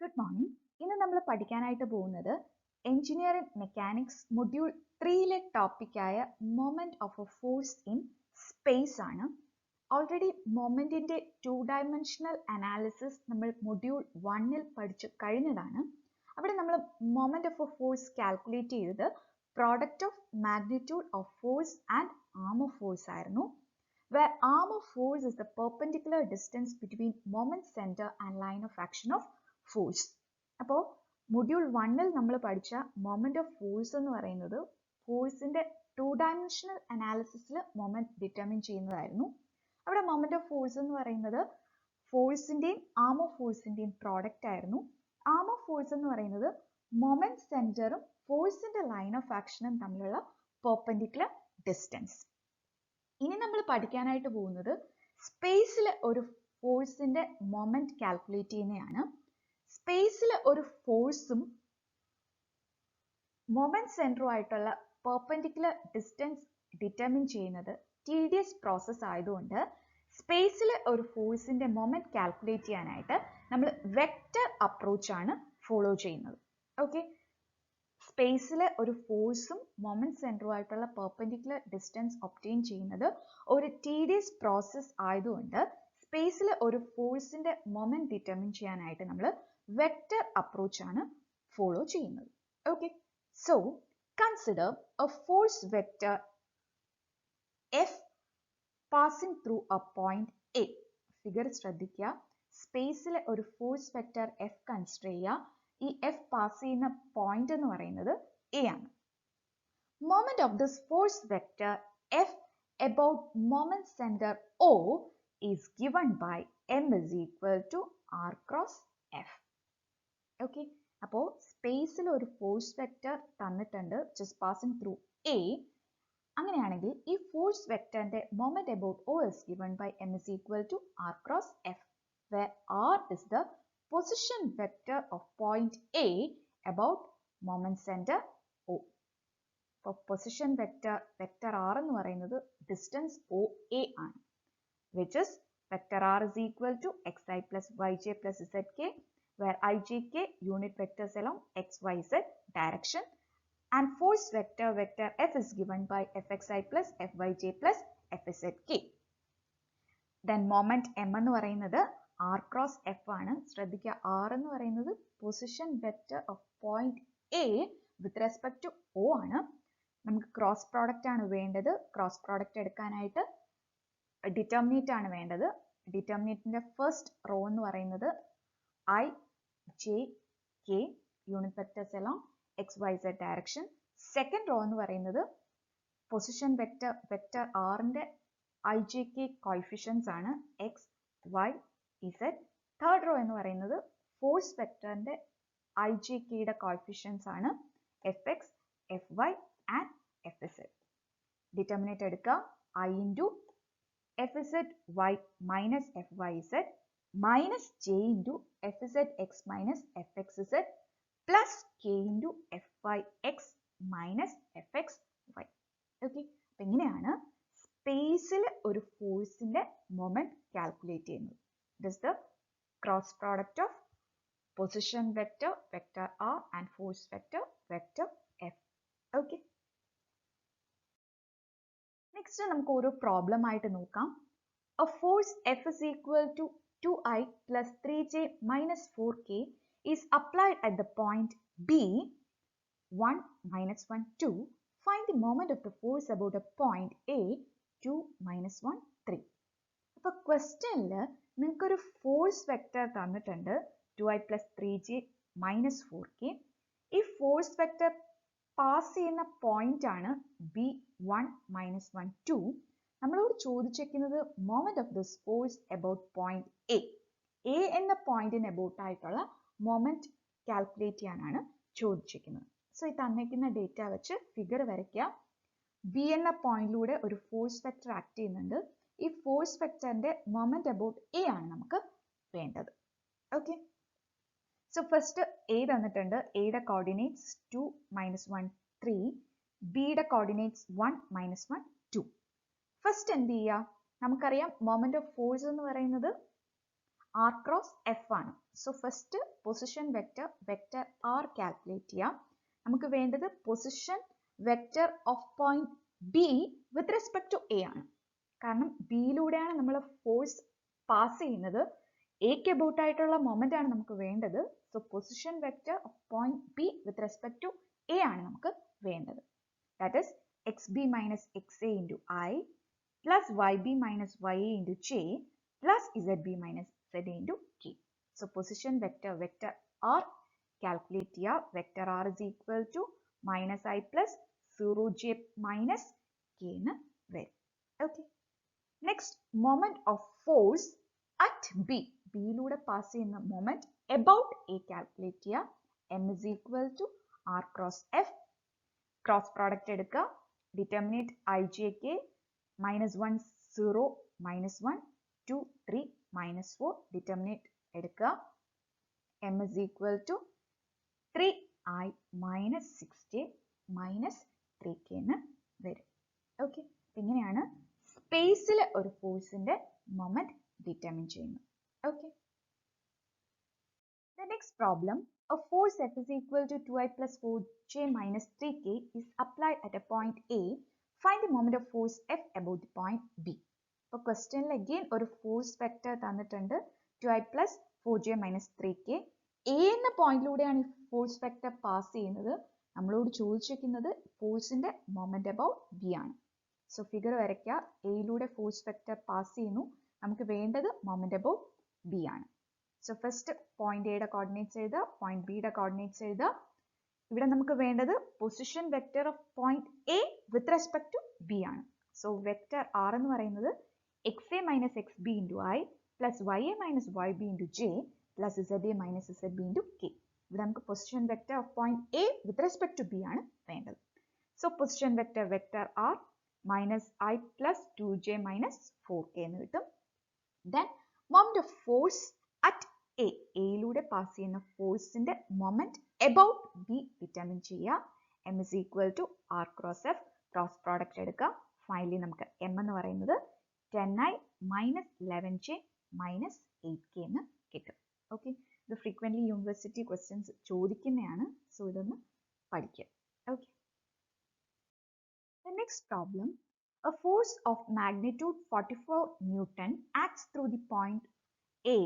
Good morning. ഇന്ന് നമ്മൾ പഠിക്കാനായിട്ട് പോകുന്നത് എഞ്ചിനീയറിംഗ് മെക്കാനിക്സ് മൊഡ്യൂൾ 3-ലെ ടോപ്പിക്കായ moment of a force in space ആണ്. ഓൾറെഡി മൊമെന്റിന്റെ 2-dimensional അനാലിസിസ് നമ്മൾ മൊഡ്യൂൾ 1-ൽ പഠിച്ചു കഴിഞ്ഞതാണ്. അവിടെ നമ്മൾ moment of a force calculate ചെയ്തത് product of magnitude of force and arm of force ആയിരുന്നു. Where arm of force is the perpendicular distance between moment center and line of action of force. അപ്പോൾ module 1-ൽ നമ്മൾ പഠിച്ച moment of force എന്ന് പറയുന്നത് ഫോഴ്സിന്റെ 2-dimensional അനാലിസിസിൽ moment determine ചെയ്യുന്നതായിരുന്നു. അവിടെ moment of force എന്ന് പറയുന്നത് ഫോഴ്സിന്റെയും ആം ഓഫ് ഫോഴ്സിന്റെയും പ്രോഡക്റ്റ് ആയിരുന്നു. ആം ഓഫ് ഫോഴ്സ് എന്ന് പറയുന്നത് മൊമെന്റ് സെന്ററും ഫോഴ്സിന്റെ ലൈൻ ഓഫ് ആക്ഷനും തമ്മിലുള്ള പെർപെൻഡിക്കുലർ ഡിസ്റ്റൻസ്. ഇനി നമ്മൾ പഠിക്കാനായിട്ട് പോകുന്നത് സ്പേസിൽ ഒരു ഫോഴ്സിന്റെ മൊമെന്റ് കാൽക്കുലേറ്റ് ചെയ്യുന്നതാണ്. സ്പേസിൽ ഒരു ഫോഴ്സും മൊമെന്റ് സെന്ററും ആയിട്ടുള്ള പെർപെൻഡിക്കുലർ ഡിസ്റ്റൻസ് ഡിറ്റർമിൻ ചെയ്യുന്നത് ടീഡിയസ് പ്രോസസ് ആയതുകൊണ്ട് സ്പേസിൽ ഒരു ഫോഴ്സിന്റെ മൊമെന്റ് കാൽക്കുലേറ്റ് ചെയ്യാനായിട്ട് നമ്മൾ വെക്റ്റർ അപ്രോച്ച് ആണ് ഫോളോ ചെയ്യുന്നത്. ഓക്കെ, സ്പേസിൽ ഒരു ഫോഴ്സും മൊമെന്റ് സെന്ററുമായിട്ടുള്ള പെർപെൻഡിക്കുലർ ഡിസ്റ്റൻസ് ഒബ്റ്റെയിൻ ചെയ്യുന്നത് ഒരു ടീഡിയസ് പ്രോസസ് ആയതുകൊണ്ട് സ്പേസിൽ ഒരു ഫോഴ്സിന്റെ മൊമെന്റ് ഡിറ്റർമിൻ ചെയ്യാനായിട്ട് നമ്മൾ വെക്റ്റർ അപ്രോച്ച് ആണ് ഫോളോ ചെയ്യുന്നത്. Okay, so consider A force vector F passing through A point A. Figure ശ്രദ്ധിക്കുക. സ്പേസിൽ ഒരു ഫോഴ്സ് വെക്റ്റർ എഫ് കൺസിഡർ ചെയ്യുക. ഈ എഫ് പാസ് ചെയ്യുന്ന പോയിന്റ് എന്ന് പറയുന്നത് എ ആണ്. Moment of this force vector F about moment centre O is given by M is equal to R cross F. Okay, അപ്പോൾ സ്പേസിൽ ഒരു ഫോഴ്സ് വെക്റ്റർ തന്നിട്ടുണ്ട് ജസ്റ്റ് പാസിംഗ് ത്രൂ എ. അങ്ങനെയാണെങ്കിൽ ഈ ഫോഴ്സ് വെക്റ്ററിന്റെ moment about O is given by M is equal to R cross F, where r is the position vector of point A about moment center O. For position vector r എന്ന് പറയുന്നത് distance OA ആണ്, which is vector r is equal to xi plus yj plus zk, where ijk unit vectors along xyz direction, and force vector f is given by fxi plus fyj plus fzk. Then moment m എന്ന് പറയുന്നത് r cross f ആണ്. ശ്രദ്ധിക്കുക, r എന്ന് പറയുന്നത് position vector of point A with respect to o ആണ്. നമുക്ക് cross product ആണ് വേണ്ടത്. ക്രോസ് പ്രോഡക്റ്റ് എടുക്കാനായിട്ട് ഡിറ്റർമിനേറ്റ് ആണ് വേണ്ടത്. ഡിറ്റർമിനേറ്റിന്റെ ഫസ്റ്റ് റോ എന്ന് പറയുന്നത് i j k unit vectors along x y z direction. Second row എന്ന് പറയുന്നത് പൊസിഷൻ വെക്റ്റർ ആറിന്റെ ഐ ജെ കെ കോയിഫിഷ്യൻസ് ആണ്, x y z. Third row എന്ന് പറയുന്നത് ഫോഴ്സ് വെക്ടറിന്റെ ഐ ജെ കെയുടെ കോയിഫിഷ്യൻസ് ആണ്, f x f y and f z. Determinant എടുക്കുക, i into f z y minus f y z minus j into f z x minus F x z plus k into f Y X minus F X Y. Okay, അപ്പം ഇങ്ങനെയാണ് സ്പേസിൽ ഒരു ഫോഴ്സിന്റെ moment calculate ചെയ്യുന്നത്. It is the cross product of position vector r and force vector f. Okay. Next നമുക്ക് ഒരു problem ആയിട്ട് നോക്കാം. A force F is equal to 2i plus 3j minus 4k is applied at the point B 1 minus 1 2. Find the moment of the force about a point A 2 minus 1 3. അപ്പൊ ക്വസ്റ്റ്യനിൽ നിങ്ങൾക്കൊരു force vector തന്നിട്ടുണ്ട് 2i plus 3j minus 4k. ഈ force vector pass ചെയ്യുന്ന point ആണ് B 1 minus 1 2. നമ്മളോട് ചോദിച്ചിരിക്കുന്നത് moment of this force about point A. A എന്ന പോയിന്റിന് അബൌട്ട് ആയിട്ടുള്ള മൊമെന്റ് കാൽക്കുലേറ്റ് ചെയ്യാനാണ് ചോദിച്ചിരിക്കുന്നത്. സോ ഈ തന്നിരിക്കുന്ന ഡേറ്റ വെച്ച് ഫിഗർ വരയ്ക്കുക. ബി എന്ന പോയിന്റിലൂടെ ഒരു ഫോഴ്സ് വെക്റ്റർ ആക്ട് ചെയ്യുന്നുണ്ട്. ഈ ഫോഴ്സ് വെക്ടറിന്റെ മൊമെന്റ് അബൌട്ട് എ ആണ് നമുക്ക് വേണ്ടത്. ഓക്കെ, സോ ഫസ്റ്റ് എ തന്നിട്ടുണ്ട്. എയുടെ കോർഡിനേറ്റ്സ് 2 മൈനസ് 1 3, ബിയുടെ കോർഡിനേറ്റ്സ് 1 മൈനസ് 1 2. ഫസ്റ്റ് എന്ത് ചെയ്യുക, നമുക്കറിയാം മൊമെന്റ് ഓഫ് ഫോഴ്സ് എന്ന് പറയുന്നത് ആർ ക്രോസ് എഫ് ആണ്. So first position vector vector R calculate ചെയ്യാം. നമുക്ക് വേണ്ടത് position vector of point B with respect to A ആണ്. കാരണം ബിയിലൂടെയാണ് നമ്മൾ ഫോഴ്സ് പാസ് ചെയ്യുന്നത്. എക്ക് അബൌട്ട് ആയിട്ടുള്ള മൊമെന്റ് ആണ് നമുക്ക് വേണ്ടത്. So position vector of point B with respect to A ആണ് നമുക്ക് വേണ്ടത്. That is xb minus xa into I plus yb minus ya into j plus zb minus za into k. So position vector vector R calculate ചെയ്യുക. Vector r is equal to minus i plus 0j minus k എന്ന് വരും. Okay. Next moment of force at b, ബിയിലൂടെ pass ചെയ്യുന്ന moment about a calculate ചെയ്യുക. m is equal to R cross f. Cross product എടുക്കുക. Determinant i j k minus 1 0 minus 1 2 3 minus 4 determinant എടുക്കുക. m is equal to 3i minus 6j minus 3k എന്ന് വരും. Okay. ഇങ്ങനെയാണ് സ്പേസിൽ ഒരു ഫോഴ്സിന്റെ moment determine ചെയ്യുന്നത്. Okay. The next problem, a force F is equal to 2i plus 4j minus 3k is applied at a point A. Find the moment of force F above the point B. So question again ഒരു force vector തന്നിട്ടുണ്ട് 2i plus 4j minus 3k. A എന്ന പോയിന്റിലൂടെയാണ് ഈ force vector pass ചെയ്യുന്നത്. നമ്മളോട് ചോദിച്ചിരിക്കുന്നത് ഫോഴ്സിന്റെ moment about B ആണ്. So figure വരയ്ക്കുക. എയിലൂടെ ഫോഴ്സ് വെക്ടർ പാസ് ചെയ്യുന്നു. നമുക്ക് വേണ്ടത് മൊമെന്റ് അബൌട്ട് ബി ആണ്. സോ ഫസ്റ്റ് പോയിന്റ് എയുടെ കോർഡിനേറ്റ്സ് എഴുതുക, പോയിന്റ് ബിയുടെ കോർഡിനേറ്റ്സ് എഴുതുക. ഇവിടെ നമുക്ക് വേണ്ടത് position vector of point A with respect to B ആണ്. സോ വെക്ടർ ആർ എന്ന് പറയുന്നത് X A minus X B into I plus Y A minus Y B into J plus Z A minus Z B into k. ഇവിടെ നമുക്ക് position vector of point A with respect to B ആണ് വേണ്ടത്. So position vector vector r minus i plus 2j minus 4k എന്ന് കിട്ടും. Then moment of force at a, എയിലൂടെ pass ചെയ്യുന്ന ഫോഴ്സിന്റെ moment about b determine ചെയ്യുക. m is equal to r cross f. Cross product എടുക്കുക. Finally നമുക്ക് m എന്ന് പറയുന്നത് 10i minus 11j minus 8k എന്ന് കിട്ടും. ഓക്കെ. ഇത് ഫ്രീക്വന്റ്ലി യൂണിവേഴ്സിറ്റി ക്വസ്റ്റ്യൻസ് ചോദിക്കുന്നതാണ്. സോ ഇതൊന്ന് പഠിക്കുക. Okay. The next problem, a force of magnitude 44 Newton acts through the point A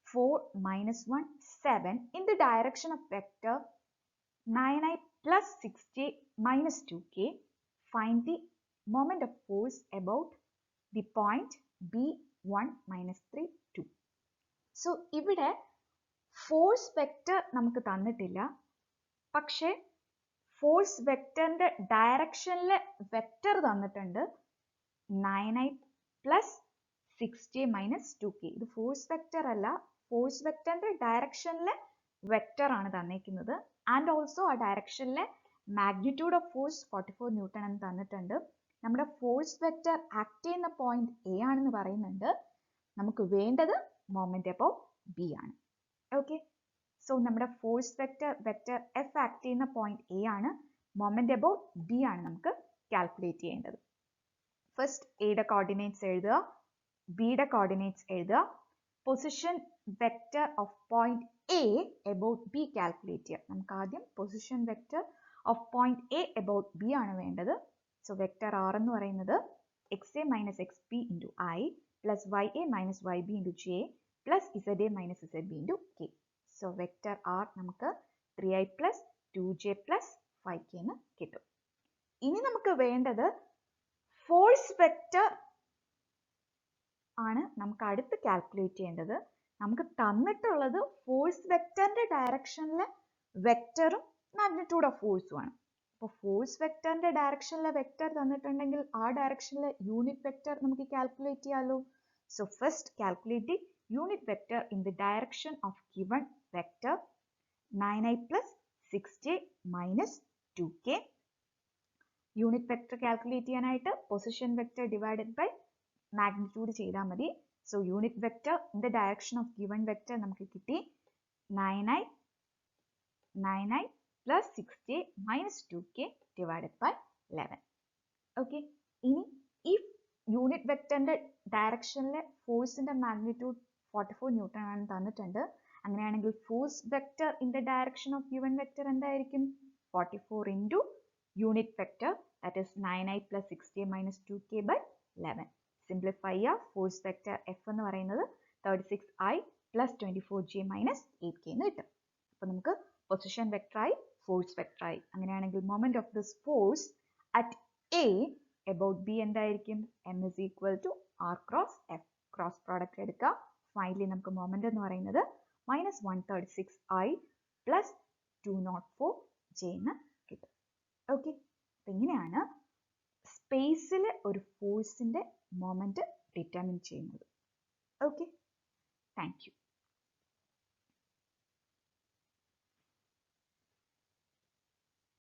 4 minus 1 7 in the direction of vector 9i plus 6j minus 2k. Find the moment of force about the point B 1 minus 3 2. So ഇവിടെ force vector നമുക്ക് തന്നിട്ടില്ല. പക്ഷേ force വെക്ടറിന്റെ ഡയറക്ഷനിലെ vector തന്നിട്ടുണ്ട് 9i plus 6j minus 2k. ഇത് force vector അല്ല, force വെക്ടറിന്റെ ഡയറക്ഷനിലെ vector ആണ് തന്നിരിക്കുന്നത്. ആൻഡ് ഓൾസോ ആ ഡയറക്ഷനിലെ മാഗ്നിറ്റ്യൂഡ് ഓഫ് ഫോഴ്സ് 44 ന്യൂട്ടൺ എന്ന് തന്നിട്ടുണ്ട്. നമ്മുടെ ഫോഴ്സ് വെക്ടർ ആക്ട് ചെയ്യുന്ന പോയിന്റ് എ ആണെന്ന് പറയുന്നുണ്ട്. നമുക്ക് വേണ്ടത് മൊമെന്റ് അബൌട്ട് ബി ആണ്. ഓക്കെ. സോ നമ്മുടെ force vector vector F act ചെയ്യുന്ന പോയിന്റ് എ ആണ്. മൊമെന്റ് അബൌട്ട് ബി ആണ് നമുക്ക് കാൽക്കുലേറ്റ് ചെയ്യേണ്ടത്. ഫസ്റ്റ് എയുടെ കോർഡിനേറ്റ്സ് എഴുതുക, ബിയുടെ കോർഡിനേറ്റ്സ് എഴുതുക. Position vector of point A about B calculate ചെയ്യുക. നമുക്ക് ആദ്യം position vector of point A about B ആണ് വേണ്ടത്. സോ വെക്ടർ ആർ എന്ന് പറയുന്നത് X A minus X B into I plus Y A minus Y B into J plus Z A minus Z B into K. So vector R നമുക്ക് 3i plus 2j plus 5k എന്ന് കിട്ടും. ഇനി നമുക്ക് വേണ്ടത് force vector ആണ് നമുക്ക് അടുത്ത് calculate ചെയ്യേണ്ടത്. നമുക്ക് തന്നിട്ടുള്ളത് ഫോഴ്സ് വെക്ടറിന്റെ ഡയറക്ഷനിലെ വെക്ടറും മാഗ്നിറ്റ്യൂഡ് ഓഫ് ഫോഴ്സും ആണ്. അപ്പോൾ ഫോഴ്സ് വെക്ടറിന്റെ ഡയറക്ഷനിലെ വെക്ടർ തന്നിട്ടുണ്ടെങ്കിൽ ആ ഡയറക്ഷനിലെ യൂണിറ്റ് വെക്ടർ നമുക്ക് കാൽക്കുലേറ്റ് ചെയ്യാമല്ലോ. So first calculate the unit vector in the direction of given vector 9i plus 6j minus 2k. Unit vector calculate ചെയ്യാനായിട്ട് position vector divided by magnitude ചെയ്താൽ മതി. So unit vector in the direction of given vector നമുക്ക് കിട്ടി 9i plus 6j minus 2k divided by 11. Okay. ഇനി ഈ unit വെക്ടറിന്റെ ഡയറക്ഷനിലെ ഫോഴ്സിന്റെ magnitude 44 newton ആണ് തന്നിട്ടുണ്ട്. അങ്ങനെയാണെങ്കിൽ force vector in the direction of given vector എന്തായിരിക്കും? 44 into unit vector, that is 9i plus 6j minus 2k by 11. Simplify force vector F എന്ന് പറയുന്നത് 36i plus 24j minus 8k എന്ന് കിട്ടും. അപ്പോൾ നമുക്ക് പൊസിഷൻ വെക്ടറായി ഫോഴ്സ് വെക്ടറായി. അങ്ങനെയാണെങ്കിൽ moment of this force at A about B എന്തായിരിക്കും? M is equal to R cross F. Cross product എടുക്കുക. Finally നമുക്ക് മൊമെന്റ് എന്ന് പറയുന്നത് -136i plus 204j എന്ന് കിട്ടും. ഓക്കെ, അപ്പൊ ഇങ്ങനെയാണ് സ്പേസിൽ ഒരു ഫോഴ്സിന്റെ മൊമെന്റ് ഡിറ്റർമിൻ ചെയ്യുന്നത്. Okay, thank you.